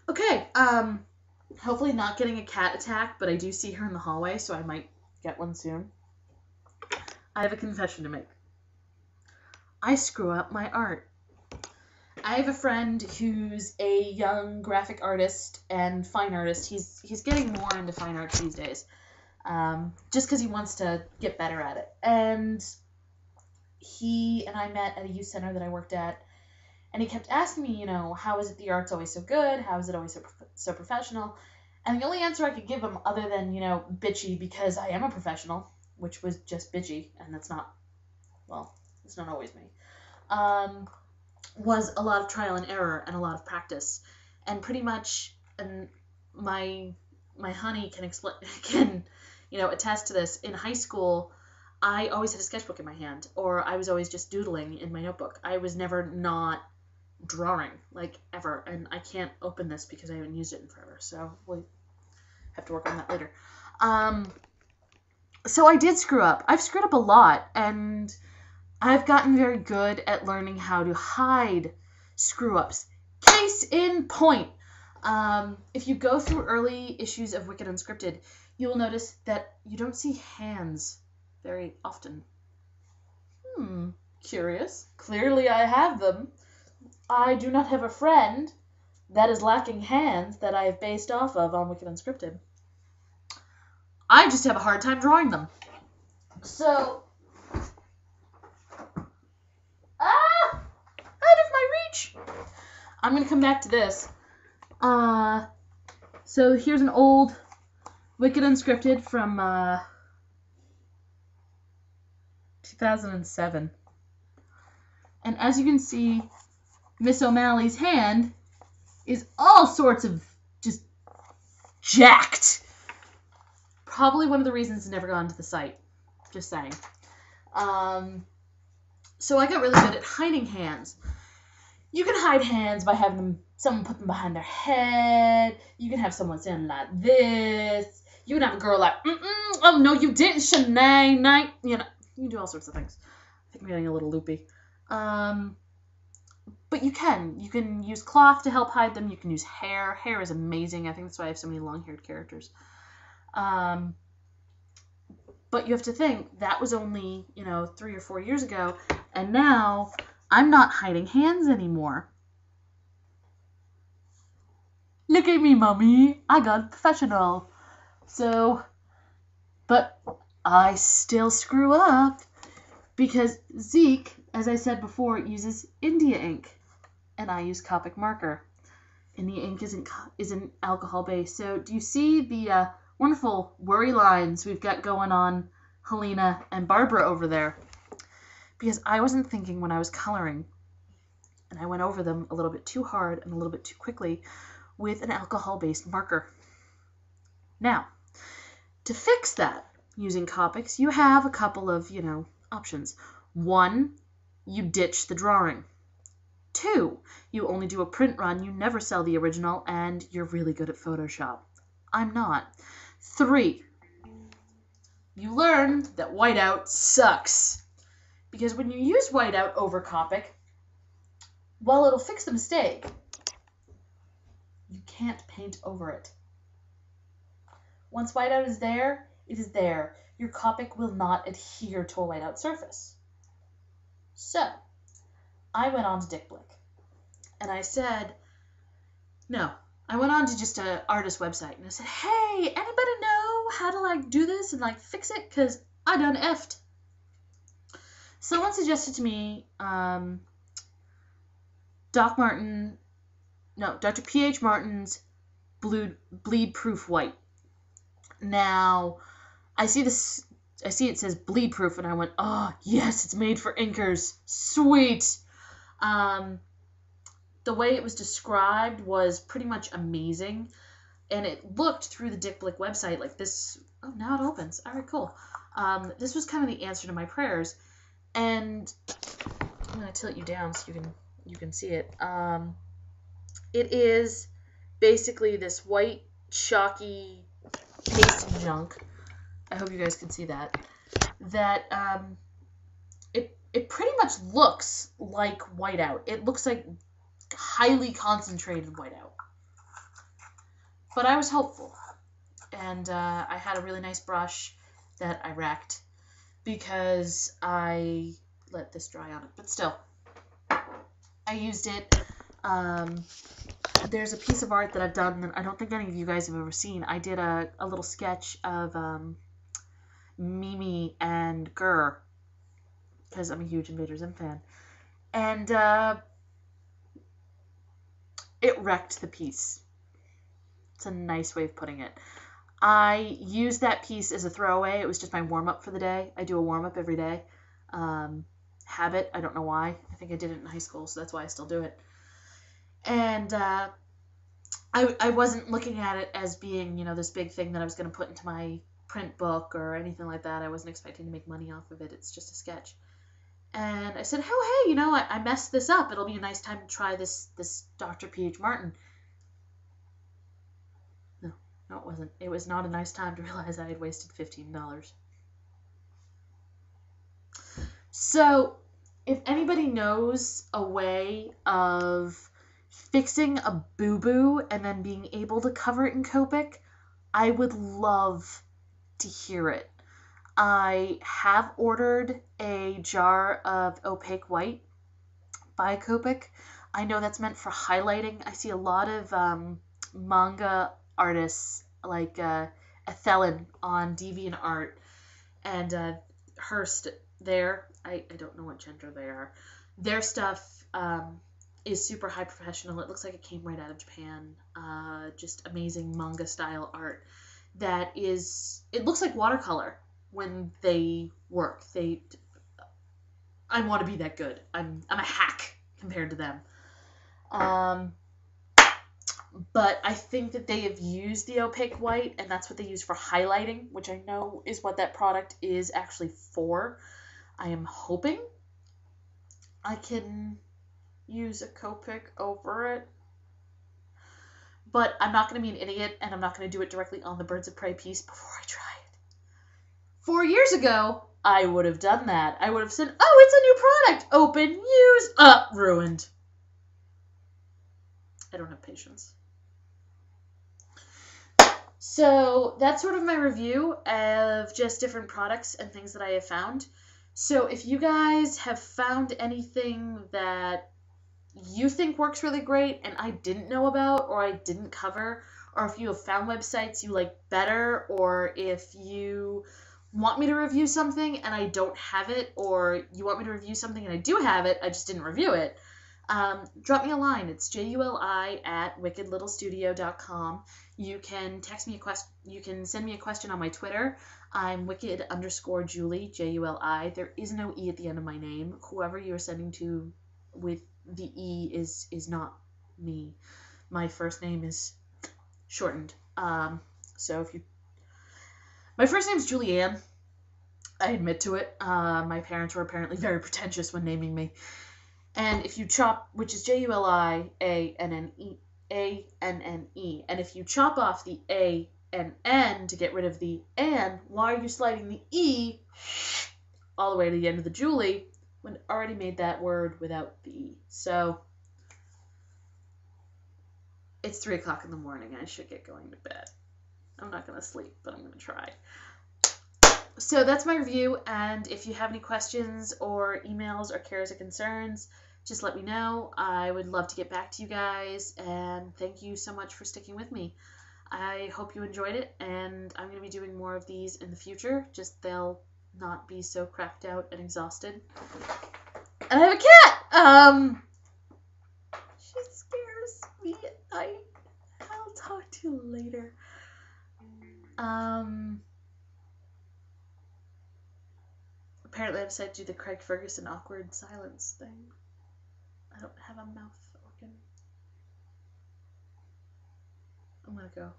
Okay, hopefully not getting a cat attack, but I do see her in the hallway, so I might get one soon. I have a confession to make. I screw up my art. I have a friend who's a young graphic artist and fine artist. He's getting more into fine art these days, just because he wants to get better at it. And he and I met at a youth center that I worked at, and he kept asking me, how is it the art's always so good? How is it always so professional? And the only answer I could give him, other than bitchy, because I am a professional, which was just bitchy, and that's not always me. Was a lot of trial and error and a lot of practice, and pretty much, and my honey can attest to this. In high school, I always had a sketchbook in my hand, or I was always just doodling in my notebook. I was never not drawing, like, ever, and I can't open this because I haven't used it in forever, so we'll have to work on that later. So I did screw up. I've screwed up a lot, and I've gotten very good at learning how to hide screw-ups. Case in point, if you go through early issues of Wicked Unscripted, you will notice that you don't see hands very often. Curious. Clearly I have them. I do not have a friend that is lacking hands that I have based off of on Wicked Unscripted. I just have a hard time drawing them. So, out of my reach! I'm going to come back to this. So here's an old Wicked Unscripted from 2007. And as you can see, Miss O'Malley's hand is all sorts of just jacked. Probably one of the reasons it's never gone to the site. Just saying. So I got really good at hiding hands. You can hide hands by having someone put them behind their head. You can have someone standing like this. You can have a girl like, oh no you didn't, Shanae, night. You can do all sorts of things. I think I'm getting a little loopy. But you can use cloth to help hide them. You can use hair. Hair is amazing. I think that's why I have so many long-haired characters. But you have to think, that was only, 3 or 4 years ago, and now I'm not hiding hands anymore. Look at me, mommy. I got professional. So, but I still screw up because Zeke, as I said before, uses India ink, and I use Copic marker. India ink isn't alcohol based. So do you see the wonderful worry lines we've got going on Helena and Barbara over there? Because I wasn't thinking when I was coloring, and I went over them a little bit too hard and a little bit too quickly with an alcohol-based marker. Now, to fix that using Copics, you have a couple of, options. 1, you ditch the drawing. 2, you only do a print run, you never sell the original, and you're really good at Photoshop. I'm not. 3, you learn that whiteout sucks. Because when you use whiteout over Copic, while it'll fix the mistake, you can't paint over it. Once whiteout is there, it is there. Your Copic will not adhere to a whiteout surface. So, I went on to Dick Blick, and I said, no, I went on to just an artist website, and I said, hey, anybody know how to do this and fix it? Because I done effed. Someone suggested to me Dr. P.H. Martin's Bleed Proof White. Now, I see it says bleed proof, and I went, oh, yes, it's made for inkers. Sweet. The way it was described was pretty much amazing, and it looked through the Dick Blick website like this. Oh, now it opens. All right, cool. This was kind of the answer to my prayers, and I'm going to tilt you down so you can see it. It is basically this white, chalky paste junk. I hope you guys can see that. That it pretty much looks like whiteout. It looks like highly concentrated whiteout. But I was hopeful. And I had a really nice brush that I wrecked because I let this dry on it. But still, I used it. There's a piece of art that I've done that I don't think any of you guys have ever seen. I did a little sketch of Mimi and Gurr because I'm a huge Invader Zim fan. And it wrecked the piece. It's a nice way of putting it. I used that piece as a throwaway. It was just my warm-up for the day. I do a warm-up every day. Habit. I don't know why. I think I did it in high school, so that's why I still do it. And I wasn't looking at it as being, this big thing that I was going to put into my print book or anything like that. I wasn't expecting to make money off of it. It's just a sketch. And I said, oh, hey, I messed this up. It'll be a nice time to try this Dr. P.H. Martin. No, it wasn't. It was not a nice time to realize I had wasted $15. So, if anybody knows a way of fixing a boo-boo and then being able to cover it in Copic, I would love to hear it. I have ordered a jar of opaque white by Copic. I know that's meant for highlighting. I see a lot of manga artists like Ethelyn on DeviantArt and Hearst there. I don't know what gender they are. Their stuff is super high professional. It looks like it came right out of Japan. Just amazing manga style art that it looks like watercolor when they work. I want to be that good. I'm a hack compared to them. But I think that they have used the opaque white, and that's what they use for highlighting, which I know is what that product is actually for. I am hoping I can use a Copic over it. But I'm not going to be an idiot, and I'm not going to do it directly on the Birds of Prey piece before I try it. 4 years ago, I would have done that. I would have said, oh, it's a new product. Open, use, ruined. I don't have patience. So that's sort of my review of just different products and things that I have found. So if you guys have found anything that you think works really great and I didn't know about or I didn't cover, or if you have found websites you like better, or if you want me to review something and I don't have it, or you want me to review something and I do have it, I just didn't review it, drop me a line. It's juli@wickedlittlestudio.com. You can text me a question. You can send me a question on my Twitter. I'm wicked_Juli, Juli. There is no E at the end of my name. Whoever you're sending to with the E is not me. My first name is shortened. So if you... My first name's Julianne. I admit to it. My parents were apparently very pretentious when naming me. And if you chop, which is Julianne, and if you chop off the A and N to get rid of the N, why are you sliding the E all the way to the end of the Julie when it already made that word without the E? So it's 3 o'clock in the morning. I should get going to bed. I'm not going to sleep, but I'm going to try. So that's my review, and if you have any questions or emails or cares or concerns, just let me know. I would love to get back to you guys, and thank you so much for sticking with me. I hope you enjoyed it, and I'm going to be doing more of these in the future, just they'll not be so cracked out and exhausted. And I have a cat! She scares me at night. I'll talk to you later. Apparently I decided to do the Craig Ferguson awkward silence thing. I don't have a mouth organ. I'm gonna go.